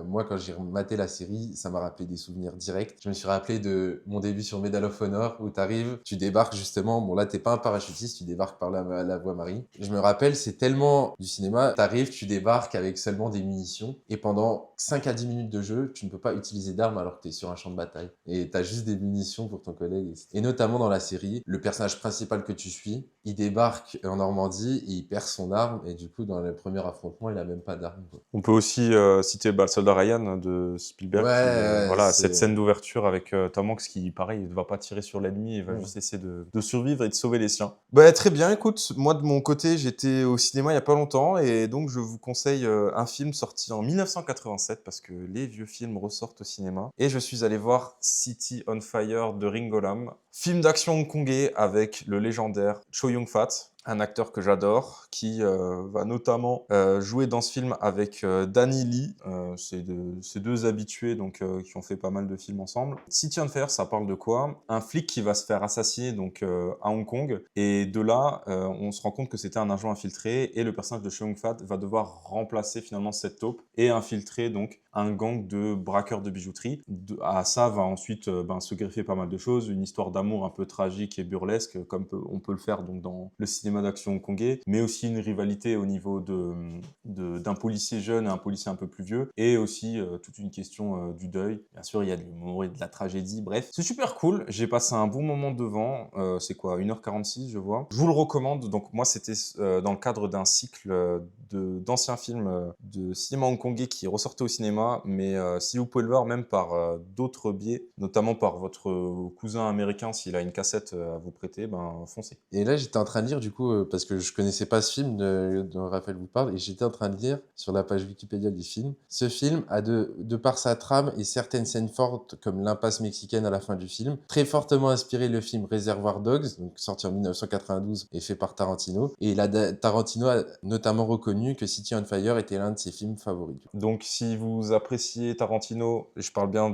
Moi, quand j'ai maté la série, ça m'a rappelé des souvenirs directs. Je me suis rappelé de mon début sur Medal of Honor, où t'arrives, tu débarques justement, bon là, t'es pas un parachutiste, tu débarques par la voie marine. Je me rappelle, c'est tellement du cinéma, t'arrives, tu débarques avec seulement des munitions, et pendant 5 à 10 minutes de jeu, tu ne peux pas utiliser d'armes alors que t'es sur un champ de bataille. Et t'as juste des munitions pour ton collègue. Et notamment dans la série, le personnage principal que tu suis, il débarque en Normandie, et il perd son arme, et du coup, dans le premier affrontement, il a même pas d'arme, quoi.
On peut aussi citer le soldat Ryan de Spielberg.
Ouais,
Voilà,
c'est-
cette scène d'ouverture avec Tom Hanks qui, pareil, il ne va pas tirer sur l'ennemi, il va
Ouais.
juste essayer de survivre et de sauver les siens. Bah, très bien, écoute, moi de mon côté, j'étais au cinéma il n'y a pas longtemps et donc je vous conseille un film sorti en 1987 parce que les vieux films ressortent au cinéma. Et je suis allé voir City on Fire de Ringo Lam, film d'action hongkongais avec le légendaire Chow Yun-fat, un acteur que j'adore, qui va notamment jouer dans ce film avec Danny Lee. C'est deux habitués donc, qui ont fait pas mal de films ensemble. City on Fire, ça parle de quoi? Un flic qui va se faire assassiner donc, à Hong Kong. Et de là, on se rend compte que c'était un agent infiltré. Et le personnage de Chow Yun-fat va devoir remplacer finalement cette taupe et infiltrer donc un gang de braqueurs de bijouterie. À ça va ensuite se greffer pas mal de choses. Une histoire d'amour un peu tragique et burlesque, comme on peut le faire donc, dans le cinéma d'action hongkongais, mais aussi une rivalité au niveau d'un policier jeune et un policier un peu plus vieux, et aussi toute une question du deuil. Bien sûr, il y a de l'humour et de la tragédie, bref. C'est super cool, j'ai passé un bon moment devant, c'est quoi, 1h46 je vois. Je vous le recommande, donc moi c'était dans le cadre d'un cycle d'anciens films de cinéma hongkongais qui ressortaient au cinéma, mais si vous pouvez le voir même par d'autres biais, notamment par votre cousin américain s'il a une cassette à vous prêter, ben foncez.
Et là, j'étais en train de lire, du coup, parce que je connaissais pas ce film dont Raphaël vous parle, et j'étais en train de lire sur la page Wikipédia du film. Ce film a, de par sa trame et certaines scènes fortes, comme l'impasse mexicaine à la fin du film, très fortement inspiré le film Reservoir Dogs, donc sorti en 1992 et fait par Tarantino. Et Tarantino a notamment reconnu que City on Fire était l'un de ses films favoris.
Donc si vous appréciez Tarantino, je parle bien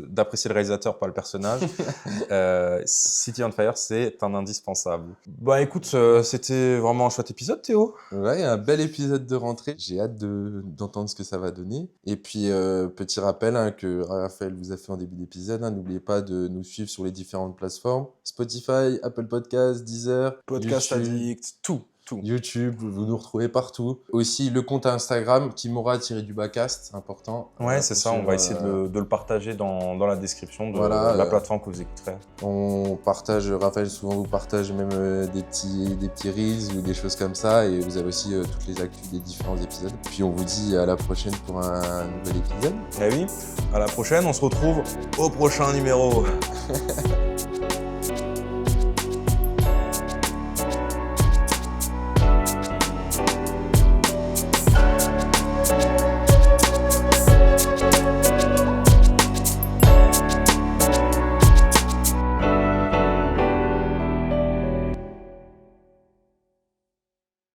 d'apprécier le réalisateur, pas le personnage, City on Fire, c'est un indispensable. Bah écoute, c'était vraiment un chouette épisode, Théo.
Ouais, un bel épisode de rentrée. J'ai hâte d'entendre ce que ça va donner. Et puis, petit rappel que Raphaël vous a fait en début d'épisode, n'oubliez pas de nous suivre sur les différentes plateformes. Spotify, Apple Podcasts, Deezer,
Podcast
YouTube,
Addict, tout.
YouTube, vous nous retrouvez partout. Aussi, le compte Instagram, Kimura-Bacast, important.
Ouais, c'est ça, on va essayer de le partager dans la description de
Voilà,
la plateforme que vous écouterez.
On partage, Raphaël souvent vous partage même des petits reels ou des choses comme ça, et vous avez aussi toutes les actus des différents épisodes. Puis on vous dit à la prochaine pour un nouvel épisode.
Eh oui, à la prochaine, on se retrouve au prochain numéro.